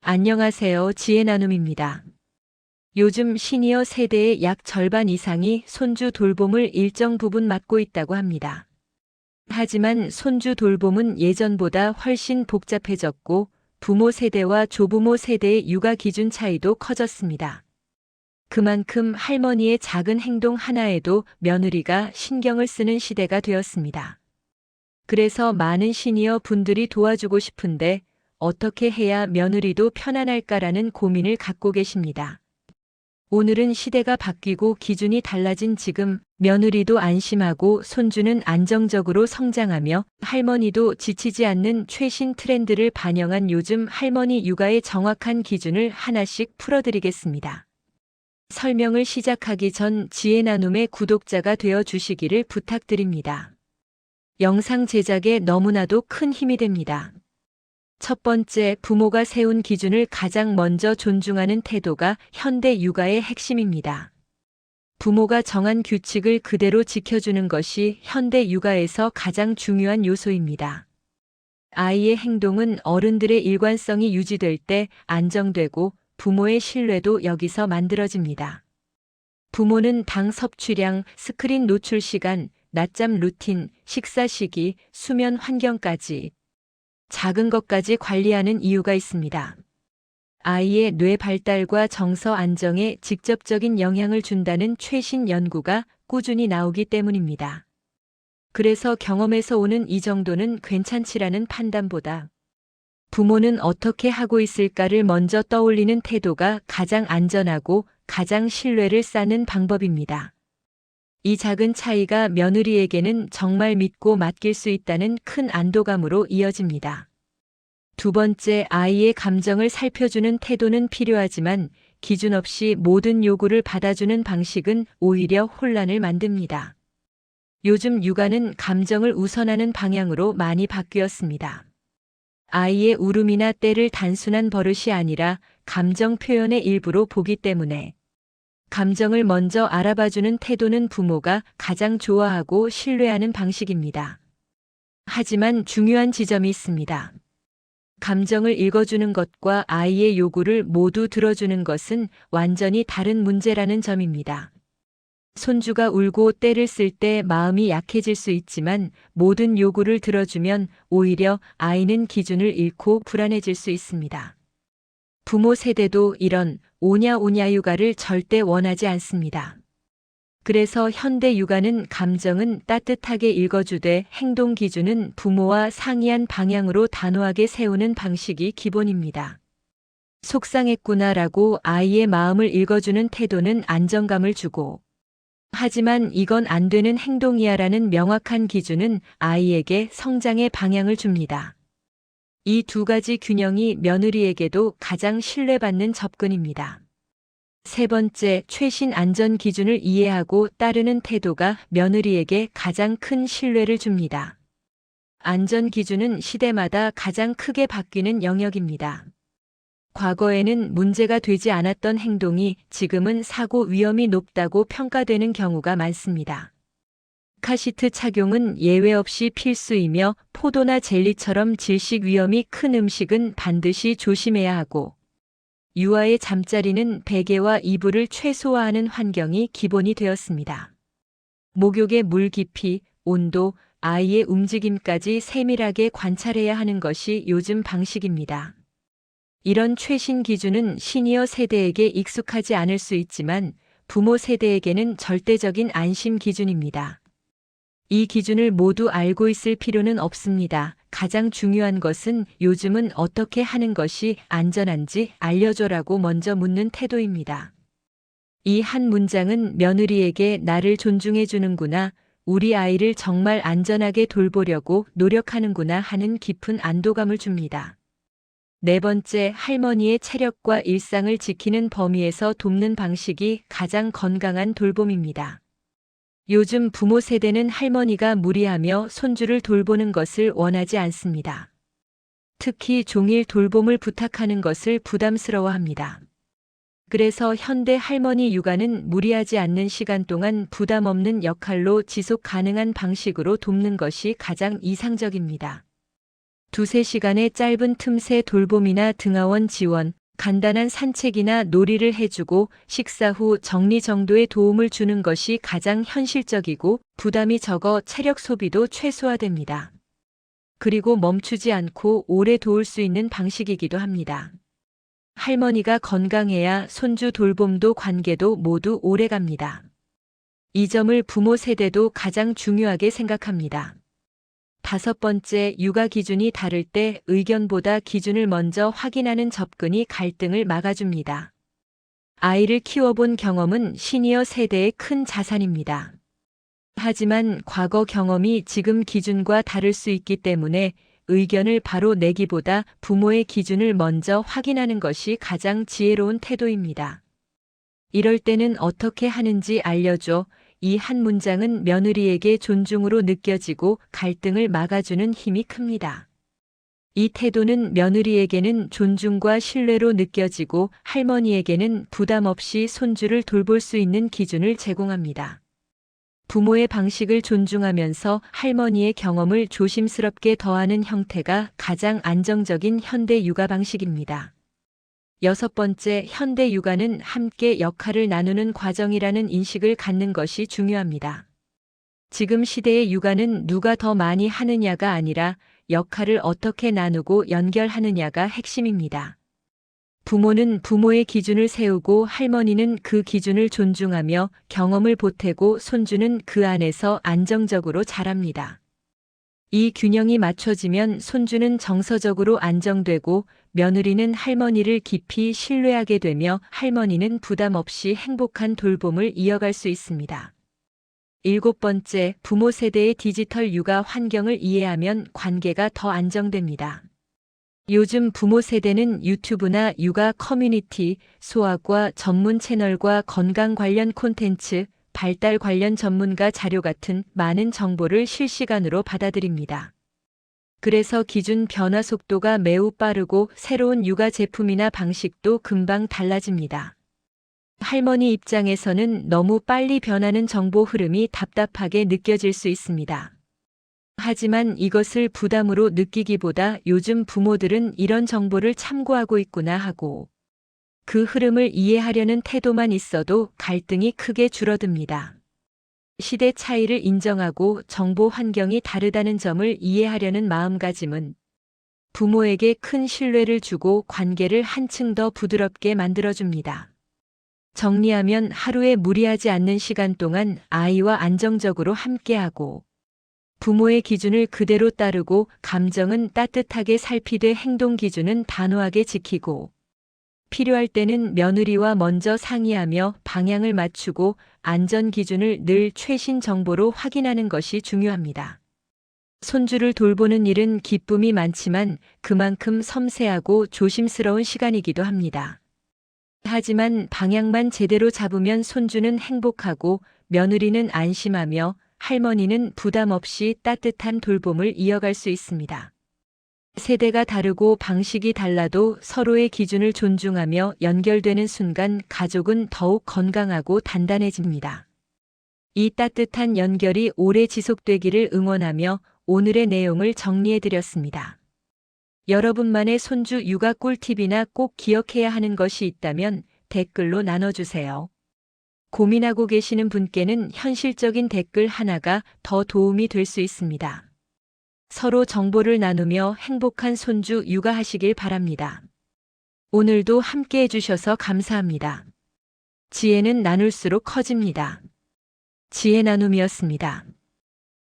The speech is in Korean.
안녕하세요. 지혜 나눔입니다. 요즘 시니어 세대의 약 절반 이상이 손주 돌봄을 일정 부분 맡고 있다고 합니다. 하지만 손주 돌봄은 예전보다 훨씬 복잡해졌고 부모 세대와 조부모 세대의 육아 기준 차이도 커졌습니다. 그만큼 할머니의 작은 행동 하나에도 며느리가 신경을 쓰는 시대가 되었습니다. 그래서 많은 시니어 분들이 도와주고 싶은데 어떻게 해야 며느리도 편안할까라는 고민을 갖고 계십니다. 오늘은 시대가 바뀌고 기준이 달라진 지금 며느리도 안심하고 손주는 안정적으로 성장하며 할머니도 지치지 않는 최신 트렌드를 반영한 요즘 할머니 육아의 정확한 기준을 하나씩 풀어드리겠습니다. 설명을 시작하기 전 지혜 나눔의 구독자가 되어 주시기를 부탁드립니다. 영상 제작에 너무나도 큰 힘이 됩니다. 첫 번째, 부모가 세운 기준을 가장 먼저 존중하는 태도가 현대 육아의 핵심입니다. 부모가 정한 규칙을 그대로 지켜주는 것이 현대 육아에서 가장 중요한 요소입니다. 아이의 행동은 어른들의 일관성이 유지될 때 안정되고 부모의 신뢰도 여기서 만들어집니다. 부모는 당 섭취량, 스크린 노출 시간, 낮잠 루틴, 식사 시기, 수면 환경까지 작은 것까지 관리하는 이유가 있습니다. 아이의 뇌 발달과 정서 안정에 직접적인 영향을 준다는 최신 연구가 꾸준히 나오기 때문입니다. 그래서 경험에서 오는 이 정도는 괜찮지라는 판단보다 부모는 어떻게 하고 있을까를 먼저 떠올리는 태도가 가장 안전하고 가장 신뢰를 쌓는 방법입니다. 이 작은 차이가 며느리에게는 정말 믿고 맡길 수 있다는 큰 안도감으로 이어집니다. 두 번째, 아이의 감정을 살펴주는 태도는 필요하지만 기준 없이 모든 요구를 받아주는 방식은 오히려 혼란을 만듭니다. 요즘 육아는 감정을 우선하는 방향으로 많이 바뀌었습니다. 아이의 울음이나 떼를 단순한 버릇이 아니라 감정 표현의 일부로 보기 때문에 감정을 먼저 알아봐주는 태도는 부모가 가장 좋아하고 신뢰하는 방식입니다. 하지만 중요한 지점이 있습니다. 감정을 읽어주는 것과 아이의 요구를 모두 들어주는 것은 완전히 다른 문제라는 점입니다. 손주가 울고 떼를 쓸 때 마음이 약해질 수 있지만 모든 요구를 들어주면 오히려 아이는 기준을 잃고 불안해질 수 있습니다. 부모 세대도 이런 오냐오냐 육아를 절대 원하지 않습니다. 그래서 현대 육아는 감정은 따뜻하게 읽어주되 행동 기준은 부모와 상이한 방향으로 단호하게 세우는 방식이 기본입니다. 속상했구나라고 아이의 마음을 읽어주는 태도는 안정감을 주고, 하지만 이건 안 되는 행동이야라는 명확한 기준은 아이에게 성장의 방향을 줍니다. 이 두 가지 균형이 며느리에게도 가장 신뢰받는 접근입니다. 세 번째, 최신 안전 기준을 이해하고 따르는 태도가 며느리에게 가장 큰 신뢰를 줍니다. 안전 기준은 시대마다 가장 크게 바뀌는 영역입니다. 과거에는 문제가 되지 않았던 행동이 지금은 사고 위험이 높다고 평가되는 경우가 많습니다. 카시트 착용은 예외 없이 필수이며 포도나 젤리처럼 질식 위험이 큰 음식은 반드시 조심해야 하고, 유아의 잠자리는 베개와 이불을 최소화하는 환경이 기본이 되었습니다. 목욕의 물 깊이, 온도, 아이의 움직임까지 세밀하게 관찰해야 하는 것이 요즘 방식입니다. 이런 최신 기준은 시니어 세대에게 익숙하지 않을 수 있지만 부모 세대에게는 절대적인 안심 기준입니다. 이 기준을 모두 알고 있을 필요는 없습니다. 가장 중요한 것은 요즘은 어떻게 하는 것이 안전한지 알려줘라고 먼저 묻는 태도입니다. 이 한 문장은 며느리에게 나를 존중해 주는구나, 우리 아이를 정말 안전하게 돌보려고 노력하는구나 하는 깊은 안도감을 줍니다. 네 번째, 할머니의 체력과 일상을 지키는 범위에서 돕는 방식이 가장 건강한 돌봄입니다. 요즘 부모 세대는 할머니가 무리하며 손주를 돌보는 것을 원하지 않습니다. 특히 종일 돌봄을 부탁하는 것을 부담스러워합니다. 그래서 현대 할머니 육아는 무리하지 않는 시간 동안 부담 없는 역할로 지속 가능한 방식으로 돕는 것이 가장 이상적입니다. 두세 시간의 짧은 틈새 돌봄이나 등하원 지원, 간단한 산책이나 놀이를 해주고 식사 후 정리정도에 도움을 주는 것이 가장 현실적이고 부담이 적어 체력 소비도 최소화됩니다. 그리고 멈추지 않고 오래 도울 수 있는 방식이기도 합니다. 할머니가 건강해야 손주 돌봄도 관계도 모두 오래 갑니다. 이 점을 부모 세대도 가장 중요하게 생각합니다. 5번째, 육아 기준이 다를 때 의견보다 기준을 먼저 확인하는 접근이 갈등을 막아줍니다. 아이를 키워본 경험은 시니어 세대의 큰 자산입니다. 하지만 과거 경험이 지금 기준과 다를 수 있기 때문에 의견을 바로 내기보다 부모의 기준을 먼저 확인하는 것이 가장 지혜로운 태도입니다. 이럴 때는 어떻게 하는지 알려줘. 이 한 문장은 며느리에게 존중으로 느껴지고 갈등을 막아주는 힘이 큽니다. 이 태도는 며느리에게는 존중과 신뢰로 느껴지고 할머니에게는 부담 없이 손주를 돌볼 수 있는 기준을 제공합니다. 부모의 방식을 존중하면서 할머니의 경험을 조심스럽게 더하는 형태가 가장 안정적인 현대 육아 방식입니다. 6번째, 현대 육아는 함께 역할을 나누는 과정이라는 인식을 갖는 것이 중요합니다. 지금 시대의 육아는 누가 더 많이 하느냐가 아니라 역할을 어떻게 나누고 연결하느냐가 핵심입니다. 부모는 부모의 기준을 세우고 할머니는 그 기준을 존중하며 경험을 보태고 손주는 그 안에서 안정적으로 자랍니다. 이 균형이 맞춰지면 손주는 정서적으로 안정되고 며느리는 할머니를 깊이 신뢰하게 되며 할머니는 부담 없이 행복한 돌봄을 이어갈 수 있습니다. 7번째, 부모 세대의 디지털 육아 환경을 이해하면 관계가 더 안정됩니다. 요즘 부모 세대는 유튜브나 육아 커뮤니티, 소아과 전문 채널과 건강 관련 콘텐츠, 발달 관련 전문가 자료 같은 많은 정보를 실시간으로 받아들입니다. 그래서 기준 변화 속도가 매우 빠르고 새로운 육아 제품이나 방식도 금방 달라집니다. 할머니 입장에서는 너무 빨리 변하는 정보 흐름이 답답하게 느껴질 수 있습니다. 하지만 이것을 부담으로 느끼기보다 요즘 부모들은 이런 정보를 참고하고 있구나 하고 그 흐름을 이해하려는 태도만 있어도 갈등이 크게 줄어듭니다. 시대 차이를 인정하고 정보 환경이 다르다는 점을 이해하려는 마음가짐은 부모에게 큰 신뢰를 주고 관계를 한층 더 부드럽게 만들어줍니다. 정리하면 하루에 무리하지 않는 시간 동안 아이와 안정적으로 함께하고 부모의 기준을 그대로 따르고 감정은 따뜻하게 살피되 행동 기준은 단호하게 지키고 필요할 때는 며느리와 먼저 상의하며 방향을 맞추고 안전 기준을 늘 최신 정보로 확인하는 것이 중요합니다. 손주를 돌보는 일은 기쁨이 많지만 그만큼 섬세하고 조심스러운 시간이기도 합니다. 하지만 방향만 제대로 잡으면 손주는 행복하고 며느리는 안심하며 할머니는 부담 없이 따뜻한 돌봄을 이어갈 수 있습니다. 세대가 다르고 방식이 달라도 서로의 기준을 존중하며 연결되는 순간 가족은 더욱 건강하고 단단해집니다. 이 따뜻한 연결이 오래 지속되기를 응원하며 오늘의 내용을 정리해드렸습니다. 여러분만의 손주 육아 꿀팁이나 꼭 기억해야 하는 것이 있다면 댓글로 나눠주세요. 고민하고 계시는 분께는 현실적인 댓글 하나가 더 도움이 될 수 있습니다. 서로 정보를 나누며 행복한 손주 육아하시길 바랍니다. 오늘도 함께 해주셔서 감사합니다. 지혜는 나눌수록 커집니다. 지혜 나눔이었습니다.